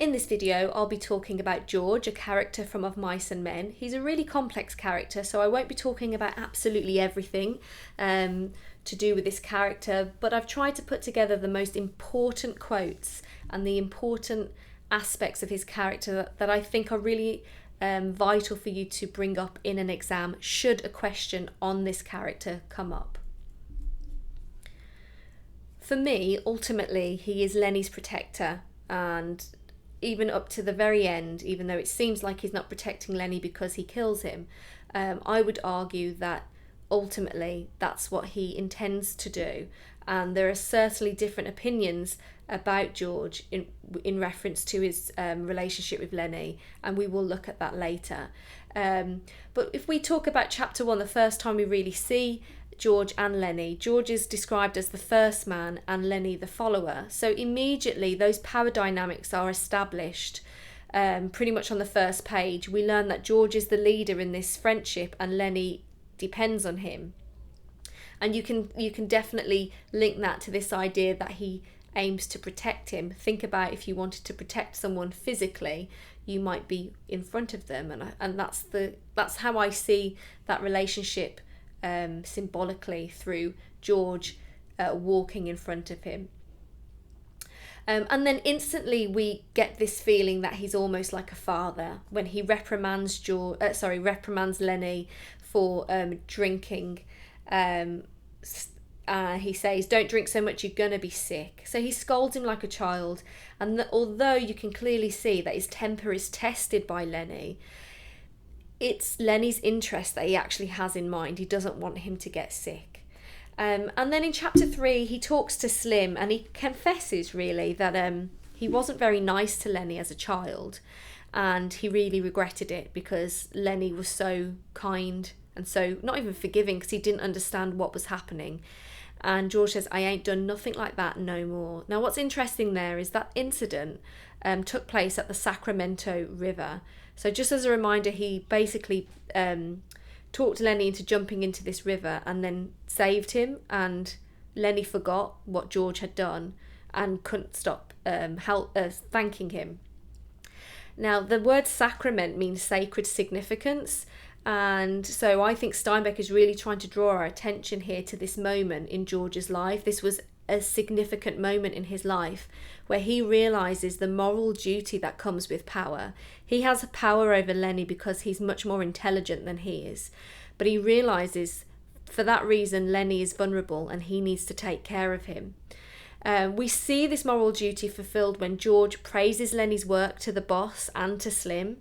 In this video, I'll be talking about George, a character from Of Mice and Men. He's a really complex character, so I won't be talking about absolutely everything to do with this character, but I've tried to put together the most important quotes and the important aspects of his character that I think are really vital for you to bring up in an exam should a question on this character come up. For me, ultimately, he is Lenny's protector, and even up to the very end, even though it seems like he's not protecting Lenny because he kills him, I would argue that ultimately that's what he intends to do. And there are certainly different opinions about George in reference to his relationship with Lenny, and we will look at that later. But if we talk about chapter 1, the first time we really see George and Lenny, George is described as the first man and Lenny the follower. So immediately those power dynamics are established pretty much on the first page. We learn that George is the leader in this friendship and Lenny depends on him. And you can definitely link that to this idea that he aims to protect him. Think about if you wanted to protect someone physically, you might be in front of them, and that's how I see that relationship symbolically through George walking in front of him. And then instantly we get this feeling that he's almost like a father when he reprimands Lenny for drinking. He says, "Don't drink so much, you're gonna be sick." So he scolds him like a child, and although you can clearly see that his temper is tested by Lenny, it's Lenny's interest that he actually has in mind. He doesn't want him to get sick. And then in chapter 3, he talks to Slim and he confesses really that he wasn't very nice to Lenny as a child, and he really regretted it because Lenny was so kind and so not even forgiving because he didn't understand what was happening. And George says, "I ain't done nothing like that no more." Now what's interesting there is that incident took place at the Sacramento River. So just as a reminder, he basically talked Lenny into jumping into this river and then saved him, and Lenny forgot what George had done and couldn't stop thanking him. Now the word sacrament means sacred significance, and so I think Steinbeck is really trying to draw our attention here to this moment in George's life. This was a significant moment in his life where he realizes the moral duty that comes with power. He has power over Lenny because he's much more intelligent than he is, but he realizes for that reason Lenny is vulnerable and he needs to take care of him. We see this moral duty fulfilled when George praises Lenny's work to the boss and to Slim.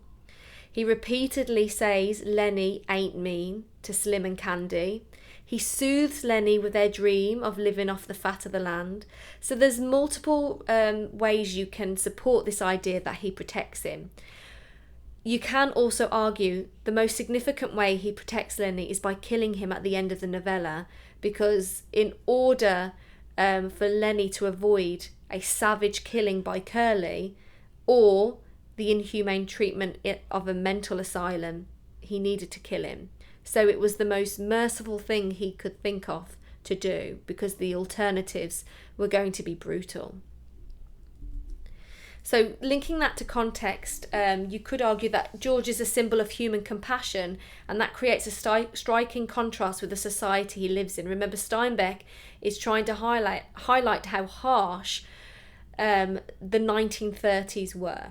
He repeatedly says Lenny ain't mean to Slim and Candy. He soothes Lenny with their dream of living off the fat of the land. So there's multiple ways you can support this idea that he protects him. You can also argue the most significant way he protects Lenny is by killing him at the end of the novella, because in order for Lenny to avoid a savage killing by Curly or the inhumane treatment of a mental asylum, he needed to kill him. So it was the most merciful thing he could think of to do because the alternatives were going to be brutal. So linking that to context, you could argue that George is a symbol of human compassion, and that creates a striking contrast with the society he lives in. Remember, Steinbeck is trying to highlight how harsh the 1930s were.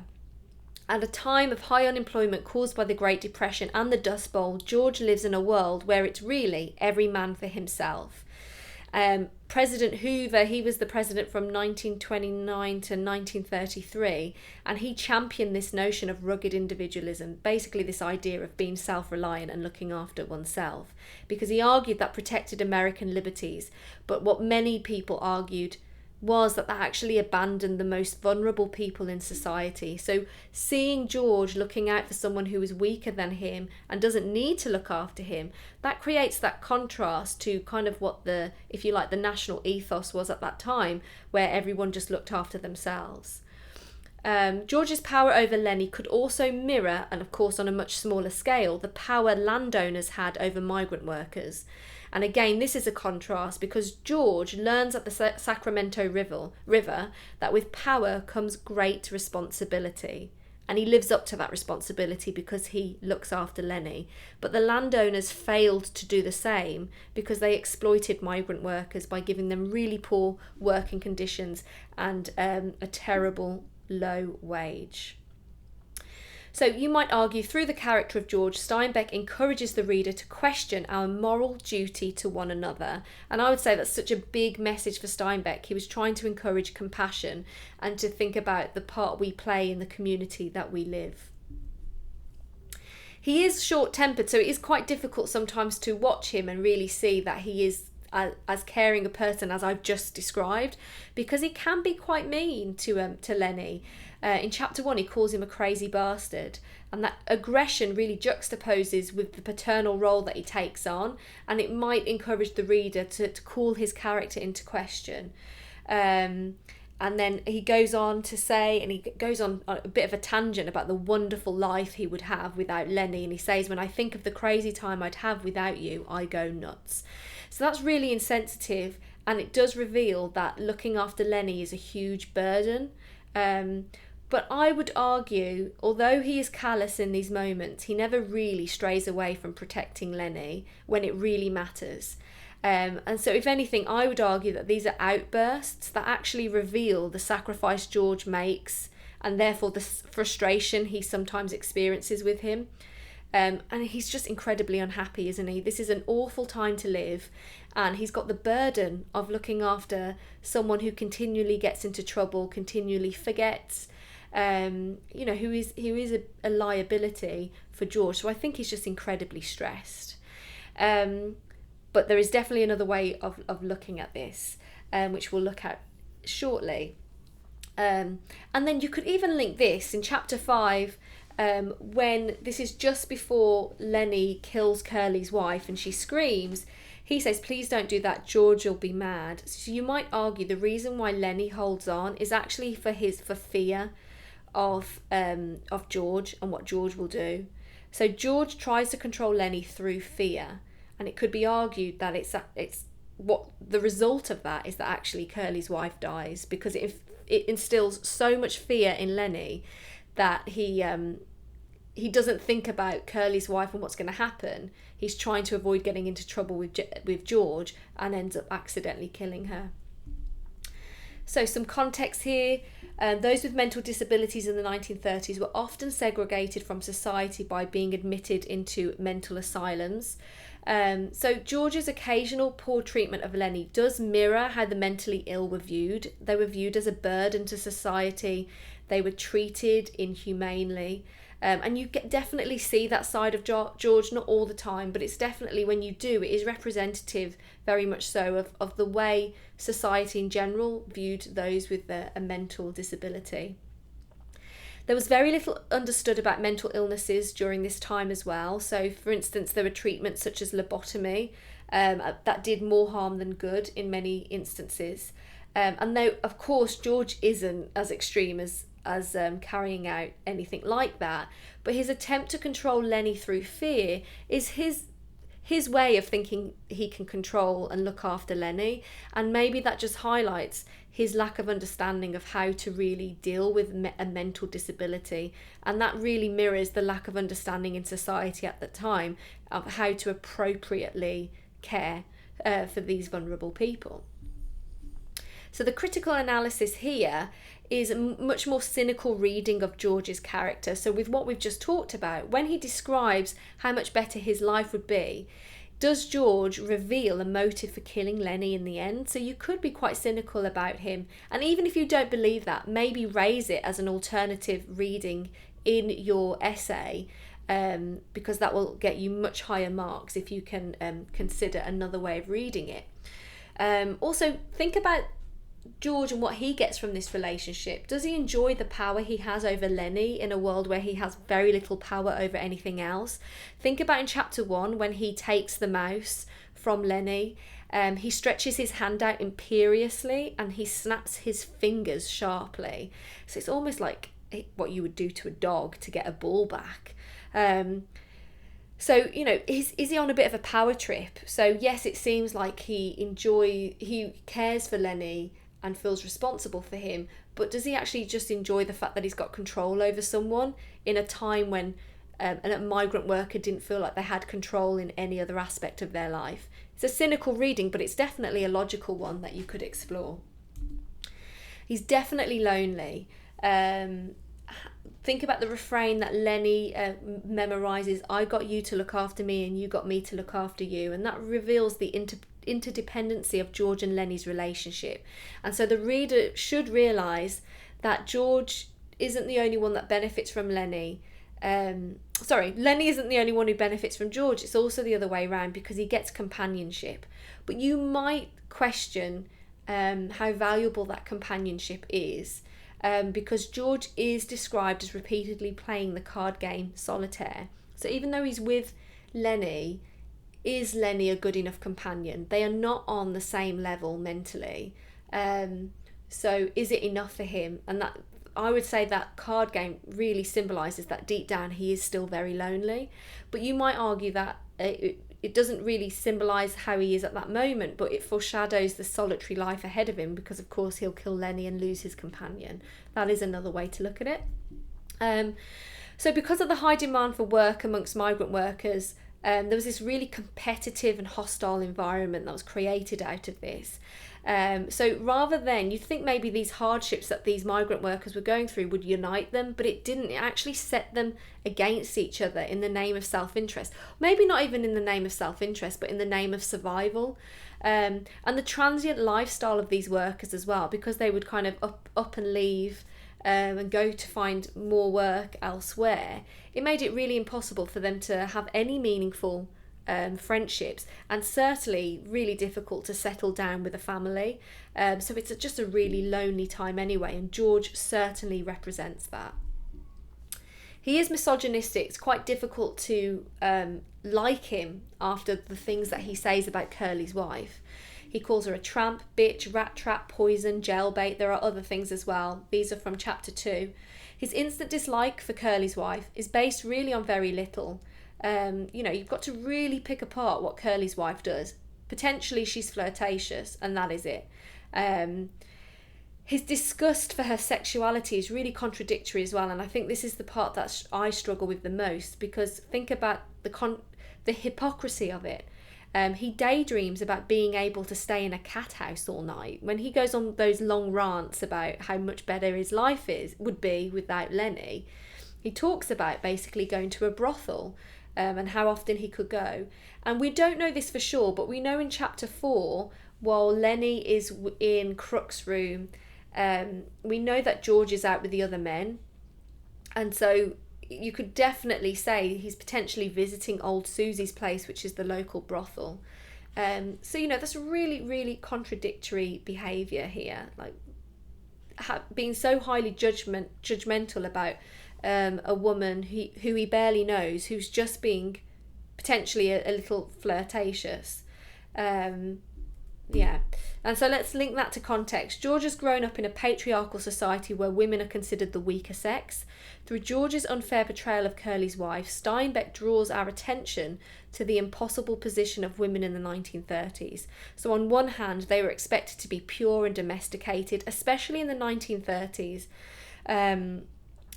At a time of high unemployment caused by the Great Depression and the Dust Bowl, George lives in a world where it's really every man for himself. President Hoover, he was the president from 1929 to 1933, and he championed this notion of rugged individualism, basically this idea of being self-reliant and looking after oneself, because he argued that protected American liberties, but what many people argued was that actually abandoned the most vulnerable people in society. So seeing George looking out for someone who is weaker than him and doesn't need to look after him, that creates that contrast to kind of what the, if you like, the national ethos was at that time, where everyone just looked after themselves. George's power over Lenny could also mirror, and of course on a much smaller scale, the power landowners had over migrant workers. And again, this is a contrast because George learns at the Sacramento River that with power comes great responsibility. And he lives up to that responsibility because he looks after Lenny. But the landowners failed to do the same because they exploited migrant workers by giving them really poor working conditions and a terrible low wage. So you might argue through the character of George, Steinbeck encourages the reader to question our moral duty to one another. And I would say that's such a big message for Steinbeck. He was trying to encourage compassion and to think about the part we play in the community that we live. He is short-tempered, so it is quite difficult sometimes to watch him and really see that he is as caring a person as I've just described, because he can be quite mean to Lenny. In chapter 1 he calls him a crazy bastard, and that aggression really juxtaposes with the paternal role that he takes on, and it might encourage the reader to call his character into question. And then he goes on to say, and he goes on a bit of a tangent about the wonderful life he would have without Lenny, and he says, when I think of the crazy time I'd have without you, I go nuts. So that's really insensitive, and it does reveal that looking after Lenny is a huge burden. But I would argue, although he is callous in these moments, he never really strays away from protecting Lenny when it really matters. And so if anything, I would argue that these are outbursts that actually reveal the sacrifice George makes and therefore the frustration he sometimes experiences with him. And he's just incredibly unhappy, isn't he? This is an awful time to live, and he's got the burden of looking after someone who continually gets into trouble, continually forgets, who is a liability for George. So I think he's just incredibly stressed. But there is definitely another way of looking at this, which we'll look at shortly. And then you could even link this in chapter 5, when this is just before Lenny kills Curly's wife and she screams. He says, please don't do that, George will be mad. So you might argue the reason why Lenny holds on is actually for fear of George and what George will do. So George tries to control Lenny through fear, and it could be argued that it's what the result of that is that actually Curly's wife dies, because it instills so much fear in Lenny that he doesn't think about Curly's wife and what's going to happen. He's trying to avoid getting into trouble with George and ends up accidentally killing her. So some context here. Those with mental disabilities in the 1930s were often segregated from society by being admitted into mental asylums. So George's occasional poor treatment of Lenny does mirror how the mentally ill were viewed. They were viewed as a burden to society. They were treated inhumanely. And you definitely see that side of George, not all the time, but it's definitely, when you do, it is representative, very much so, of the way society in general viewed those with a mental disability. There was very little understood about mental illnesses during this time as well. So, for instance, there were treatments such as lobotomy that did more harm than good in many instances. And though, of course, George isn't as extreme as carrying out anything like that, but his attempt to control Lenny through fear is his way of thinking he can control and look after Lenny, and maybe that just highlights his lack of understanding of how to really deal with a mental disability, and that really mirrors the lack of understanding in society at the time of how to appropriately care for these vulnerable people. So the critical analysis here is a much more cynical reading of George's character. So with what we've just talked about, when he describes how much better his life would be, does George reveal a motive for killing Lenny in the end? So you could be quite cynical about him. And even if you don't believe that, maybe raise it as an alternative reading in your essay, because that will get you much higher marks if you can consider another way of reading it. Also, think about George and what he gets from this relationship. Does he enjoy the power he has over Lenny in a world where he has very little power over anything else? Think about in chapter 1 when he takes the mouse from Lenny. He stretches his hand out imperiously and he snaps his fingers sharply. So it's almost like what you would do to a dog to get a ball back. So, is he on a bit of a power trip? So yes, it seems like he cares for Lenny and feels responsible for him, but does he actually just enjoy the fact that he's got control over someone in a time when a migrant worker didn't feel like they had control in any other aspect of their life? It's a cynical reading, but it's definitely a logical one that you could explore. He's definitely lonely. Think about the refrain that Lenny memorises: I got you to look after me and you got me to look after you. And that reveals the interdependency of George and Lenny's relationship. And so the reader should realise that George isn't the only one that benefits from Lenny. Lenny isn't the only one who benefits from George. It's also the other way around, because he gets companionship. But you might question how valuable that companionship is. Because George is described as repeatedly playing the card game solitaire. So even though he's with Lenny, is Lenny a good enough companion? They are not on the same level mentally. So is it enough for him? And that, I would say, that card game really symbolises that deep down he is still very lonely. But you might argue that it doesn't really symbolise how he is at that moment, but it foreshadows the solitary life ahead of him, because of course he'll kill Lenny and lose his companion. That is another way to look at it. So because of the high demand for work amongst migrant workers, there was this really competitive and hostile environment that was created out of this. So rather than, you'd think maybe these hardships that these migrant workers were going through would unite them, but it didn't. It actually set them against each other in the name of self-interest. Maybe not even in the name of self-interest, but in the name of survival. And the transient lifestyle of these workers as well, because they would kind of up and leave and go to find more work elsewhere, it made it really impossible for them to have any meaningful friendships, and certainly really difficult to settle down with a family. So it's just a really lonely time anyway, and George certainly represents that. He is misogynistic. It's quite difficult to like him after the things that he says about Curly's wife. He calls her a tramp, bitch, rat trap, poison, jailbait. There are other things as well. These are from chapter 2. His instant dislike for Curly's wife is based really on very little. You've got to really pick apart what Curly's wife does. Potentially she's flirtatious, and that is it. His disgust for her sexuality is really contradictory as well, and I think this is the part that I struggle with the most, because think about the hypocrisy of it. He daydreams about being able to stay in a cat house all night. When he goes on those long rants about how much better his life would be without Lenny, he talks about basically going to a brothel and how often he could go. And we don't know this for sure, but we know in chapter 4, while Lenny is in Crook's room, we know that George is out with the other men. And so you could definitely say he's potentially visiting old Susie's place, which is the local brothel. So that's really, really contradictory behaviour here. Like being so highly judgmental about a woman who he barely knows, who's just being potentially a little flirtatious. And so let's link that to context. George has grown up in a patriarchal society where women are considered the weaker sex. Through George's unfair portrayal of Curly's wife, Steinbeck draws our attention to the impossible position of women in the 1930s. So on one hand, they were expected to be pure and domesticated, especially in the 1930s.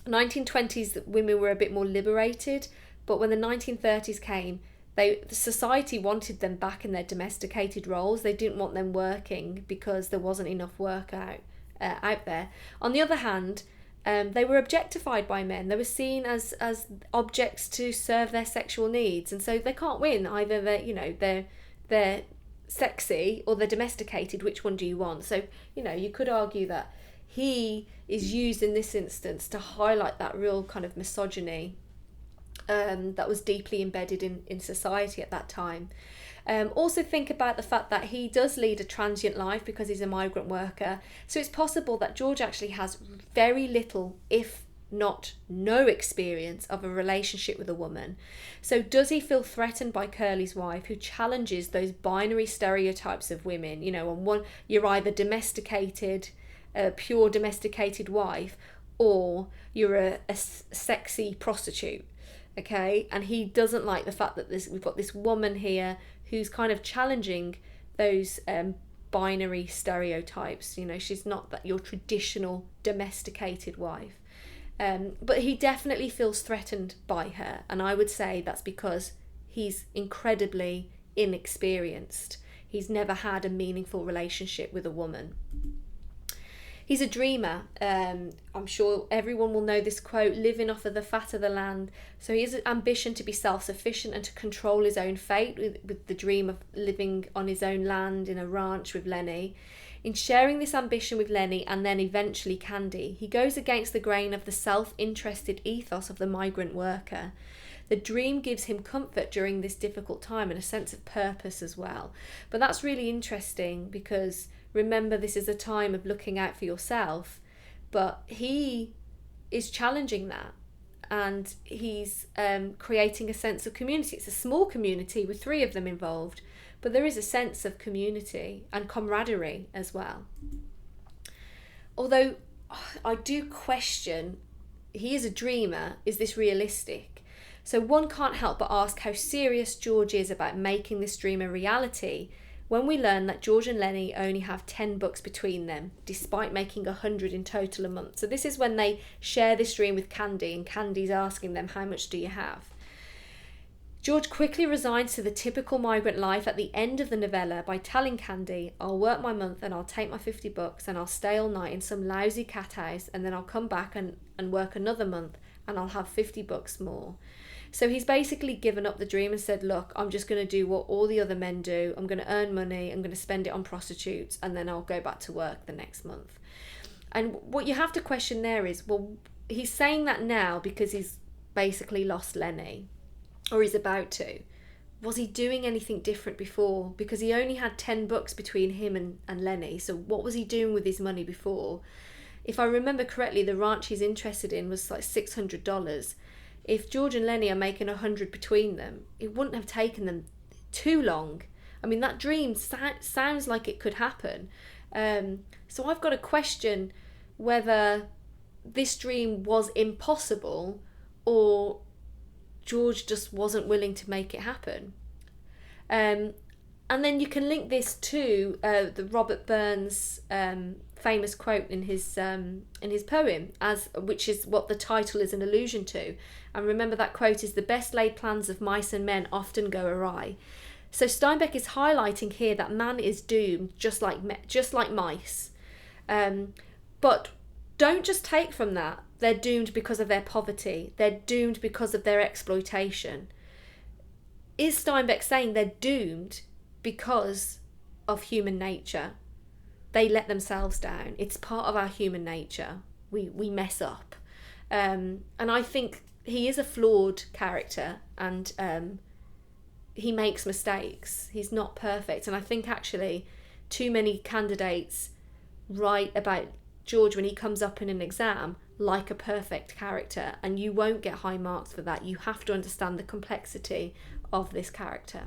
1920s, women were a bit more liberated, but when the 1930s came, the society wanted them back in their domesticated roles. They didn't want them working because there wasn't enough work out there. On the other hand, they were objectified by men. They were seen as objects to serve their sexual needs, and so they can't win. Either they're sexy or they're domesticated. Which one do you want? So you could argue that he is used in this instance to highlight that real kind of misogyny that was deeply embedded in society at that time. Also think about the fact that he does lead a transient life because he's a migrant worker. So it's possible that George actually has very little, if not no, experience of a relationship with a woman. So does he feel threatened by Curly's wife, who challenges those binary stereotypes of women? On one, you're either domesticated, a pure domesticated wife, or you're a sexy prostitute. okay? And he doesn't like the fact that we've got this woman here who's kind of challenging those binary stereotypes. You know, she's not that your traditional domesticated wife. But he definitely feels threatened by her, and I would say that's because he's incredibly inexperienced. He's never had a meaningful relationship with a woman. He's a dreamer. I'm sure everyone will know this quote, living off of the fat of the land. So he has an ambition to be self-sufficient and to control his own fate with the dream of living on his own land in a ranch with Lenny. In sharing this ambition with Lenny and then eventually Candy, he goes against the grain of the self-interested ethos of the migrant worker. The dream gives him comfort during this difficult time and a sense of purpose as well. But that's really interesting because remember, this is a time of looking out for yourself, but he is challenging that, and he's creating a sense of community. It's a small community with 3 of them involved, but there is a sense of community and camaraderie as well. Although I do question, he is a dreamer, is this realistic? So one can't help but ask how serious George is about making this dream a reality when we learn that George and Lenny only have 10 books between them, despite making 100 in total a month. So this is when they share this dream with Candy, and Candy's asking them, how much do you have? George quickly resigns to the typical migrant life at the end of the novella by telling Candy, I'll work my month and I'll take my 50 books and I'll stay all night in some lousy cat house, and then I'll come back and work another month and I'll have 50 books more. So he's basically given up the dream and said, look, I'm just going to do what all the other men do. I'm going to earn money, I'm going to spend it on prostitutes, and then I'll go back to work the next month. And what you have to question there is, well, he's saying that now because he's basically lost Lenny, or he's about to. Was he doing anything different before? Because he only had 10 books between him and Lenny. So what was he doing with his money before? If I remember correctly, the ranch he's interested in was like $600. If George and Lenny are making 100 between them, it wouldn't have taken them too long. I mean, that dream sounds like it could happen. So I've got to question whether this dream was impossible or George just wasn't willing to make it happen. And then you can link this to the Robert Burns famous quote in his poem, which is what the title is an allusion to. And remember, that quote is, the best laid plans of mice and men often go awry. So Steinbeck is highlighting here that man is doomed just like mice. But don't just take from that they're doomed because of their poverty. They're doomed because of their exploitation. Is Steinbeck saying they're doomed because of human nature? They let themselves down. It's part of our human nature. We mess up. And I think he is a flawed character, and he makes mistakes. He's not perfect. And I think actually too many candidates write about George when he comes up in an exam like a perfect character, and you won't get high marks for that. You have to understand the complexity of this character.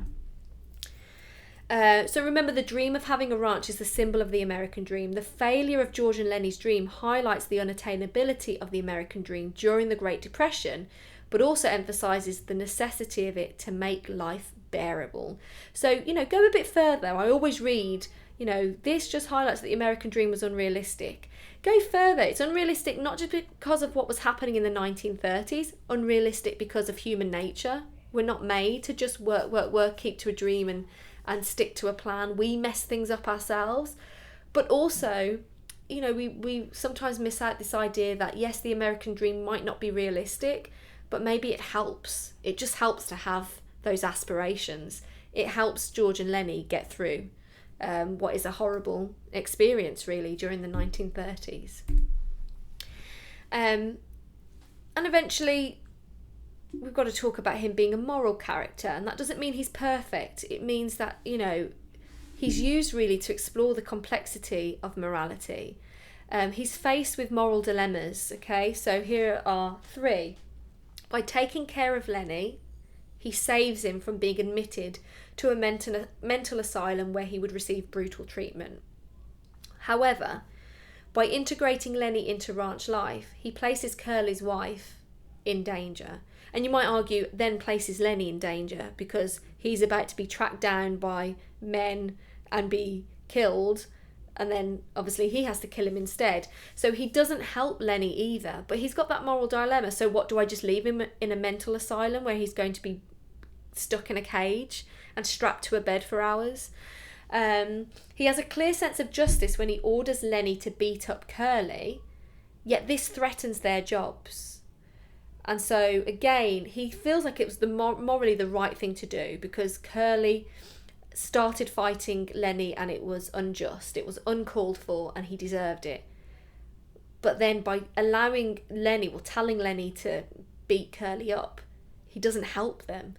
So remember, the dream of having a ranch is the symbol of the American dream. The failure of George and Lenny's dream highlights the unattainability of the American dream during the Great Depression, but also emphasises the necessity of it to make life bearable. So, go a bit further. I always read, this just highlights that the American dream was unrealistic. Go further. It's unrealistic not just because of what was happening in the 1930s, unrealistic because of human nature. We're not made to just work, keep to a dream and stick to a plan. We mess things up ourselves. But also, we sometimes miss out this idea that, yes, the American dream might not be realistic, but maybe it helps. It just helps to have those aspirations. It helps George and Lenny get through what is a horrible experience, really, during the 1930s. And eventually, we've got to talk about him being a moral character, and that doesn't mean he's perfect. It means that, he's used really to explore the complexity of morality. He's faced with moral dilemmas, okay? So here are 3. By taking care of Lenny, he saves him from being admitted to a mental asylum where he would receive brutal treatment. However, by integrating Lenny into ranch life, he places Curly's wife in danger. And you might argue then places Lenny in danger because he's about to be tracked down by men and be killed, and then obviously he has to kill him instead. So he doesn't help Lenny either, but he's got that moral dilemma. So what, do I just leave him in a mental asylum where he's going to be stuck in a cage and strapped to a bed for hours? He has a clear sense of justice when he orders Lenny to beat up Curly, yet this threatens their jobs. And so again, he feels like it was morally the right thing to do because Curly started fighting Lenny and it was unjust, it was uncalled for, and he deserved it. But then by allowing Lenny, or telling Lenny to beat Curly up, he doesn't help them.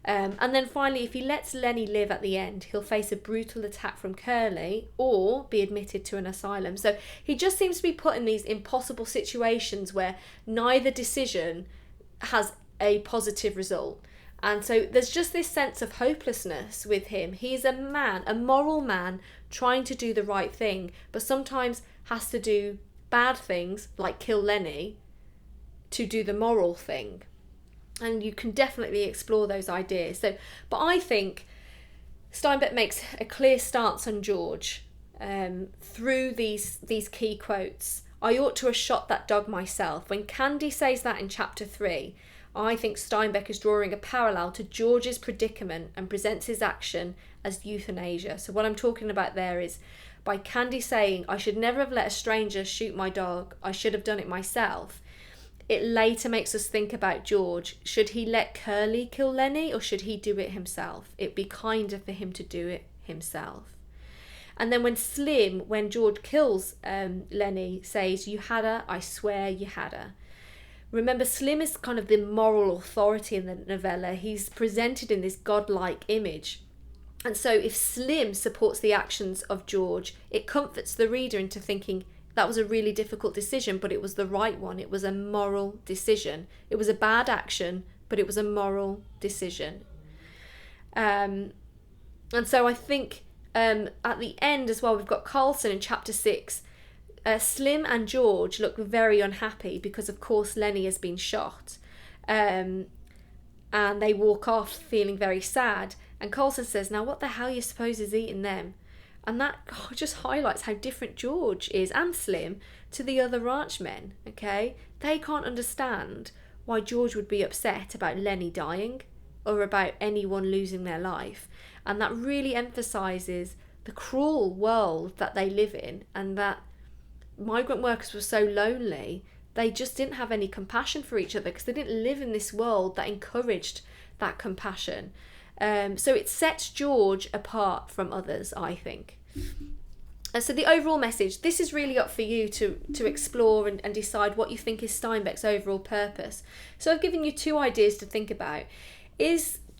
And then finally, if he lets Lenny live at the end, he'll face a brutal attack from Curly or be admitted to an asylum. So he just seems to be put in these impossible situations where neither decision has a positive result. And so there's just this sense of hopelessness with him. He's a man, a moral man, trying to do the right thing, but sometimes has to do bad things, like kill Lenny, to do the moral thing. And you can definitely explore those ideas. So, but I think Steinbeck makes a clear stance on George through these key quotes. I ought to have shot that dog myself. When Candy says that in chapter 3, I think Steinbeck is drawing a parallel to George's predicament and presents his action as euthanasia. So what I'm talking about there is by Candy saying, I should never have let a stranger shoot my dog, I should have done it myself. It later makes us think about George. Should he let Curly kill Lenny or should he do it himself? It'd be kinder for him to do it himself. And then when George kills Lenny, says, you had her, I swear you had her. Remember, Slim is kind of the moral authority in the novella. He's presented in this godlike image. And so if Slim supports the actions of George, it comforts the reader into thinking, that was a really difficult decision, but it was the right one. It was a moral decision. It was a bad action, but it was a moral decision. And so I think at the end as well, we've got Carlson in chapter 6. Slim and George look very unhappy because, of course, Lenny has been shot. And they walk off feeling very sad. And Carlson says, now what the hell you suppose is eating them? And that just highlights how different George is, and Slim, to the other ranchmen, okay? They can't understand why George would be upset about Lenny dying or about anyone losing their life. And that really emphasises the cruel world that they live in, and that migrant workers were so lonely, they just didn't have any compassion for each other because they didn't live in this world that encouraged that compassion. So it sets George apart from others, I think. And so the overall message, this is really up for you to explore and decide what you think is Steinbeck's overall purpose. So I've given you 2 ideas to think about.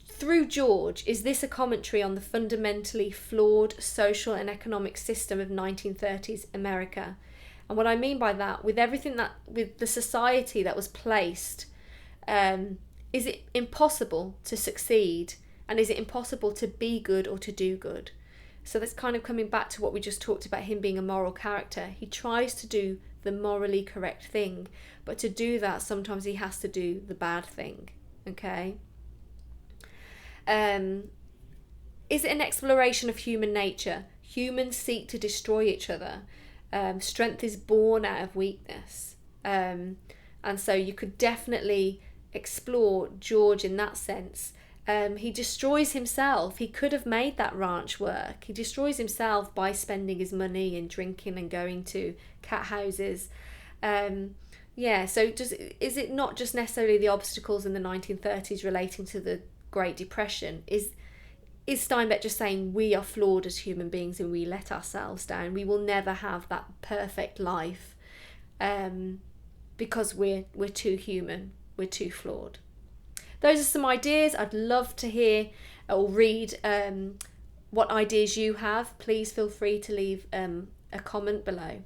Through George, is this a commentary on the fundamentally flawed social and economic system of 1930s America? And what I mean by that, with the society that was placed, is it impossible to succeed? And is it impossible to be good or to do good? So that's kind of coming back to what we just talked about, him being a moral character. He tries to do the morally correct thing, but to do that, sometimes he has to do the bad thing, okay? Is it an exploration of human nature? Humans seek to destroy each other. Strength is born out of weakness. And so you could definitely explore George in that sense. He destroys himself. He could have made that ranch work. He destroys himself by spending his money and drinking and going to cat houses. So is it not just necessarily the obstacles in the 1930s relating to the Great Depression? Is Steinbeck just saying we are flawed as human beings and we let ourselves down? We will never have that perfect life because we're too human, we're too flawed. Those are some ideas. I'd love to hear or read what ideas you have. Please feel free to leave a comment below.